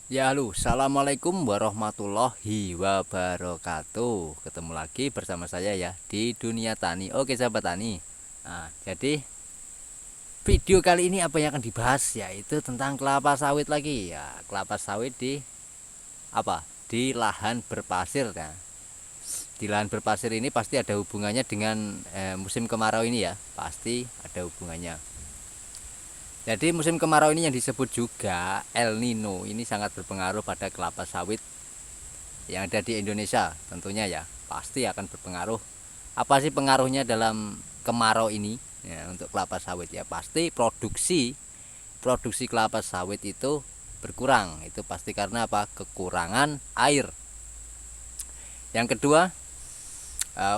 Ya halo, assalamualaikum warahmatullahi wabarakatuh. Ketemu lagi bersama saya ya di dunia tani. Oke sahabat tani. Jadi video kali ini apa yang akan dibahas yaitu tentang kelapa sawit lagi ya. Kelapa sawit di apa? Di lahan berpasir. Nah, di lahan berpasir ini pasti ada hubungannya dengan musim kemarau ini ya. Pasti ada hubungannya. Jadi musim kemarau ini yang disebut juga El Nino ini sangat berpengaruh pada kelapa sawit yang ada di Indonesia tentunya ya, pasti akan berpengaruh. Apa sih pengaruhnya dalam kemarau ini ya, untuk kelapa sawit ya? Pasti produksi kelapa sawit itu berkurang. Itu pasti karena apa? Kekurangan air. Yang kedua,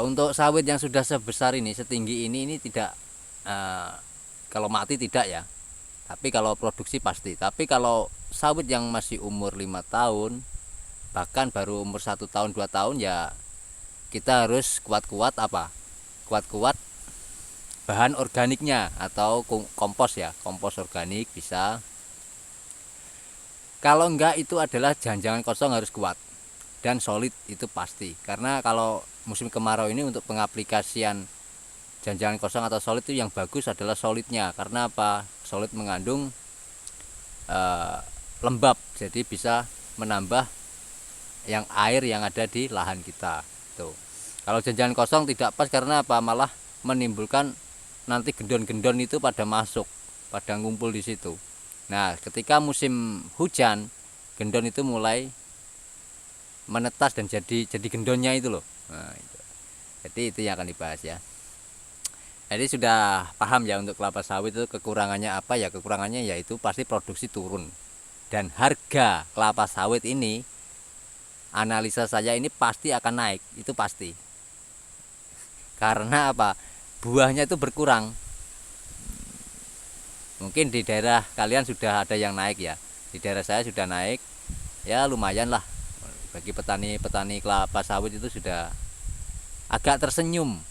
untuk sawit yang sudah sebesar ini, setinggi ini tidak, eh, kalau mati tidak ya, tapi kalau produksi pasti. Tapi kalau sawit yang masih umur 5 tahun, bahkan baru umur 1 tahun 2 tahun ya, kita harus kuat-kuat apa? Kuat-kuat bahan organiknya atau kompos ya, kompos organik bisa. Kalau enggak itu adalah jangan kosong harus kuat dan solid itu pasti. Karena kalau musim kemarau ini untuk pengaplikasian jangan kosong atau solid itu yang bagus adalah solidnya. Karena apa? Solid mengandung eh, lembab, jadi bisa menambah yang air yang ada di lahan kita. Tuh. Kalau jangan kosong tidak pas karena apa? Malah menimbulkan nanti gendon-gendon itu pada masuk, pada ngumpul di situ. Nah, ketika musim hujan, gendon itu mulai menetas dan jadi gendonnya itu loh. Nah, itu. Jadi itu yang akan dibahas ya. Jadi sudah paham ya untuk kelapa sawit itu kekurangannya apa ya? Kekurangannya yaitu pasti produksi turun. Dan harga kelapa sawit ini analisa saya ini pasti akan naik, itu pasti. Karena apa? Buahnya itu berkurang. Mungkin di daerah kalian sudah ada yang naik ya. Di daerah saya sudah naik. Ya lumayan lah. Bagi petani-petani kelapa sawit itu sudah agak tersenyum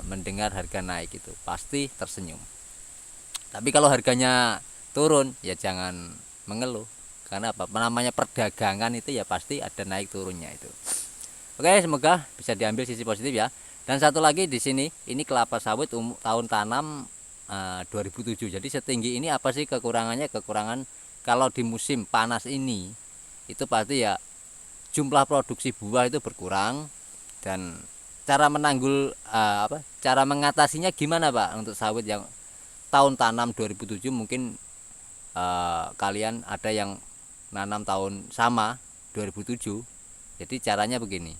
mendengar harga naik itu. Pasti tersenyum. Tapi kalau harganya turun ya jangan mengeluh. Karena apa? Namanya perdagangan itu ya pasti ada naik turunnya itu. Oke, semoga bisa diambil sisi positif ya. Dan satu lagi di sini, ini kelapa sawit tahun tanam 2007. Jadi setinggi ini apa sih kekurangannya? Kekurangan kalau di musim panas ini itu pasti ya jumlah produksi buah itu berkurang. Dan cara menanggul cara mengatasinya gimana Pak untuk sawit yang tahun tanam 2007? Mungkin kalian ada yang nanam tahun sama 2007. Jadi caranya begini.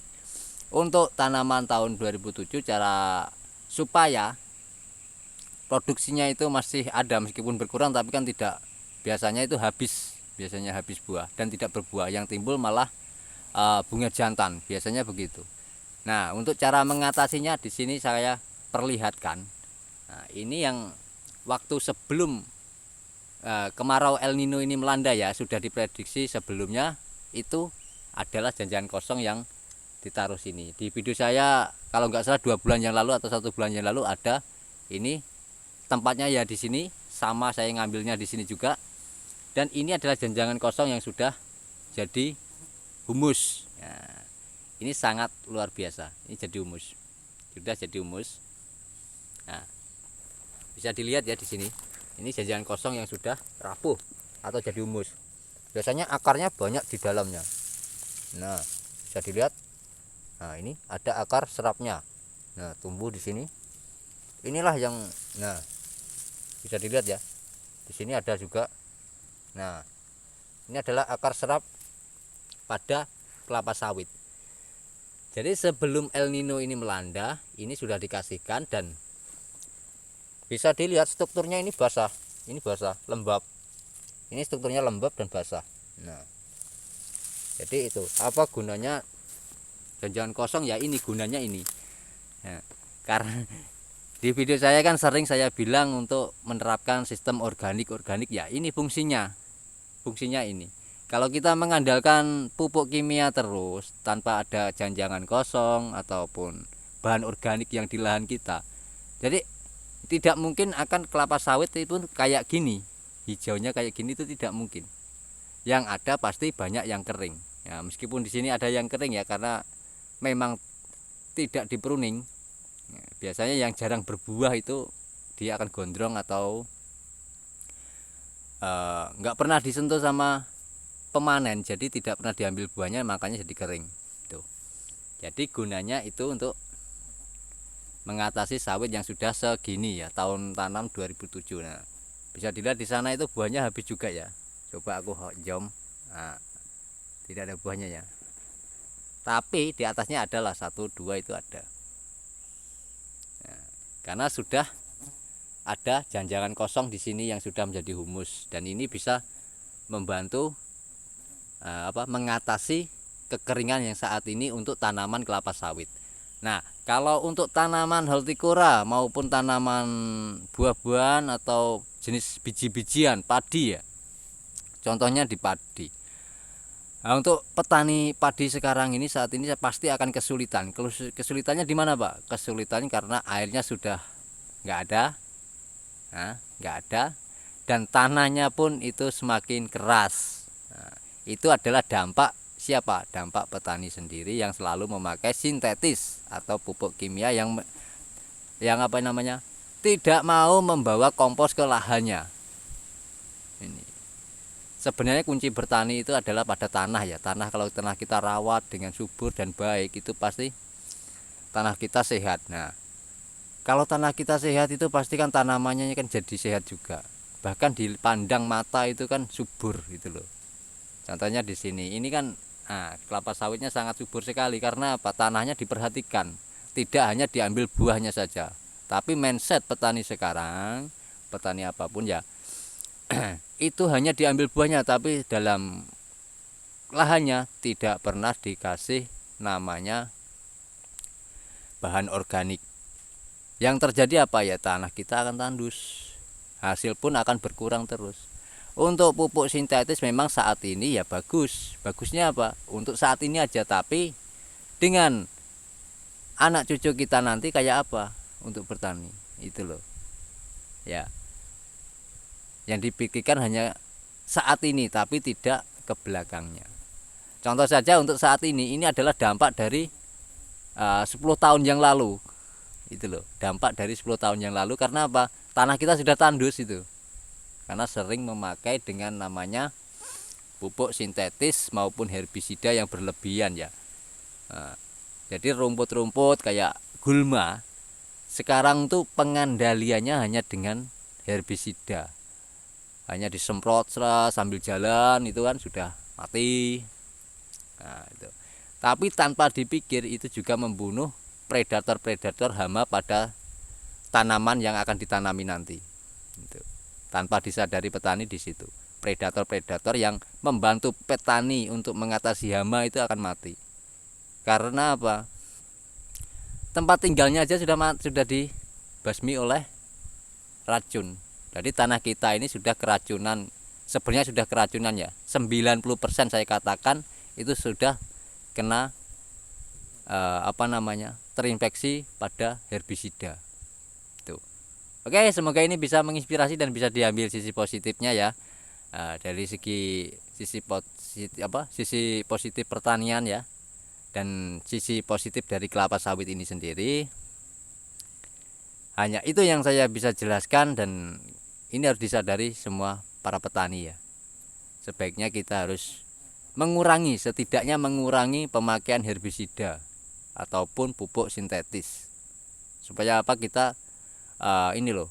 Untuk tanaman tahun 2007 cara supaya produksinya itu masih ada meskipun berkurang, tapi kan tidak, biasanya habis buah dan tidak berbuah, yang timbul malah bunga jantan, biasanya begitu. Nah, untuk cara mengatasinya di sini saya perlihatkan. Nah, ini yang waktu sebelum kemarau El Nino ini melanda ya, sudah diprediksi sebelumnya itu adalah jangan kosong yang ditaruh sini. Di video saya kalau nggak salah 2 bulan yang lalu atau 1 bulan yang lalu ada ini tempatnya ya di sini, sama saya ngambilnya di sini juga. Dan ini adalah jangan kosong yang sudah jadi humus. Nah, ini sangat luar biasa. Ini jadi humus. Sudah jadi humus. Nah, bisa dilihat ya di sini. Ini jangan kosong yang sudah rapuh atau jadi humus. Biasanya akarnya banyak di dalamnya. Nah, bisa dilihat. Nah, ini ada akar serapnya. Nah, tumbuh di sini. Inilah yang, nah, bisa dilihat ya. Di sini ada juga. Nah, ini adalah akar serap pada kelapa sawit. Jadi sebelum El Nino ini melanda, ini sudah dikasihkan dan bisa dilihat strukturnya ini basah. Ini basah, lembab. Ini strukturnya lembab dan basah. Nah, jadi itu apa gunanya jangan kosong ya, ini gunanya ini. Nah, karena di video saya kan sering saya bilang untuk menerapkan sistem organik ya, ini fungsinya ini. Kalau kita mengandalkan pupuk kimia terus tanpa ada jangan kosong ataupun bahan organik yang di lahan kita, jadi tidak mungkin akan kelapa sawit itu kayak gini, hijaunya kayak gini, itu tidak mungkin. yang ada pasti banyak yang kering. Ya, meskipun di sini ada yang kering ya, karena memang tidak di pruning. Ya, biasanya yang jarang berbuah itu dia akan gondrong atau nggak pernah disentuh sama pemanen, jadi tidak pernah diambil buahnya, makanya jadi kering. Tuh. Jadi gunanya itu untuk mengatasi sawit yang sudah segini ya, tahun tanam 2007. Nah, bisa dilihat di sana itu buahnya habis juga ya. Coba aku jom. Nah, tidak ada buahnya ya. Tapi di atasnya adalah 1, 2 itu ada. Nah, karena sudah ada janjangan kosong di sini yang sudah menjadi humus, dan ini bisa membantu mengatasi kekeringan yang saat ini untuk tanaman kelapa sawit. Nah, kalau untuk tanaman hortikora maupun tanaman buah-buahan atau jenis biji-bijian padi ya, contohnya di padi. Nah, untuk petani padi sekarang ini saat ini pasti akan kesulitan. Kesulitannya di mana, Pak? Kesulitannya karena airnya sudah nggak ada, nggak ada, dan tanahnya pun itu semakin keras. Nah, itu adalah dampak siapa? Dampak petani sendiri yang selalu memakai sintetis atau pupuk kimia yang apa namanya, tidak mau membawa kompos ke lahannya. Ini sebenarnya kunci bertani itu adalah pada tanah ya. Tanah, kalau tanah kita rawat dengan subur dan baik, itu pasti tanah kita sehat. Nah, kalau tanah kita sehat itu pasti kan tanamannya kan jadi sehat juga. Bahkan dipandang mata itu kan subur gitu loh. Contohnya di sini, ini kan kelapa sawitnya sangat subur sekali karena apa? Tanahnya diperhatikan. Tidak hanya diambil buahnya saja, tapi mindset petani sekarang, petani apapun ya, itu hanya diambil buahnya, tapi dalam lahannya tidak pernah dikasih namanya bahan organik. Yang terjadi apa ya? Tanah kita akan tandus, hasil pun akan berkurang terus. Untuk pupuk sintetis memang saat ini ya bagusnya apa? Untuk saat ini aja, tapi dengan anak cucu kita nanti kayak apa untuk bertani itu loh ya. Yang dipikirkan hanya saat ini tapi tidak ke belakangnya. Contoh saja untuk saat ini adalah dampak dari 10 tahun yang lalu itu loh, dampak dari 10 tahun yang lalu. Karena apa? Tanah kita sudah tandus itu karena sering memakai dengan namanya pupuk sintetis maupun herbisida yang berlebihan ya. Jadi rumput-rumput kayak gulma sekarang tuh pengendaliannya hanya dengan herbisida, hanya disemprot sambil jalan itu kan sudah mati. Nah, itu. Tapi tanpa dipikir itu juga membunuh predator-predator hama pada tanaman yang akan ditanami nanti. Itu. Tanpa disadari petani di situ. Predator-predator yang membantu petani untuk mengatasi hama itu akan mati. Karena apa? Tempat tinggalnya aja sudah dibasmi oleh racun. Jadi tanah kita ini sudah keracunan. Sebenarnya sudah keracunan ya. 90% saya katakan itu sudah kena terinfeksi pada herbisida. Tuh. Oke, semoga ini bisa menginspirasi dan bisa diambil sisi positifnya ya. Dari sisi positif pertanian ya, dan sisi positif dari kelapa sawit ini sendiri. Hanya itu yang saya bisa jelaskan, dan ini harus disadari semua para petani ya. Sebaiknya kita harus setidaknya mengurangi pemakaian herbisida ataupun pupuk sintetis. Supaya apa? Kita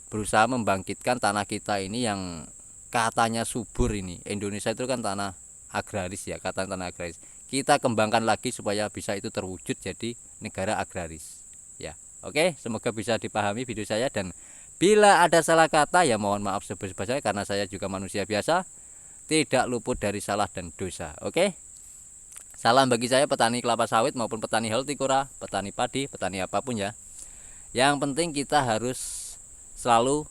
berusaha membangkitkan tanah kita ini yang katanya subur ini. Indonesia itu kan tanah agraris ya, katanya tanah agraris. Kita kembangkan lagi supaya bisa itu terwujud jadi negara agraris ya. Oke, semoga bisa dipahami video saya, dan bila ada salah kata ya mohon maaf sebesar-besarnya karena saya juga manusia biasa, tidak luput dari salah dan dosa. Oke, salam bagi saya petani kelapa sawit maupun petani hortikora, petani padi, petani apapun ya. Yang penting kita harus selalu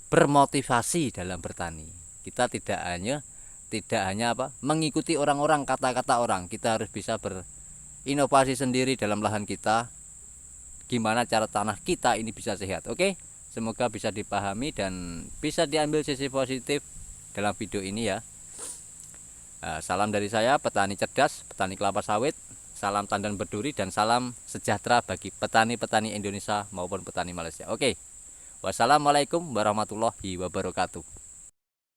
bermotivasi dalam bertani. Kita tidak hanya mengikuti orang-orang, kata-kata orang. Kita harus bisa berinovasi sendiri dalam lahan kita. Gimana cara tanah kita ini bisa sehat. Oke, semoga bisa dipahami dan bisa diambil sisi positif dalam video ini ya. Salam dari saya, petani cerdas, petani kelapa sawit. Salam tandan berduri dan salam sejahtera bagi petani-petani Indonesia maupun petani Malaysia. Oke. Wassalamualaikum warahmatullahi wabarakatuh.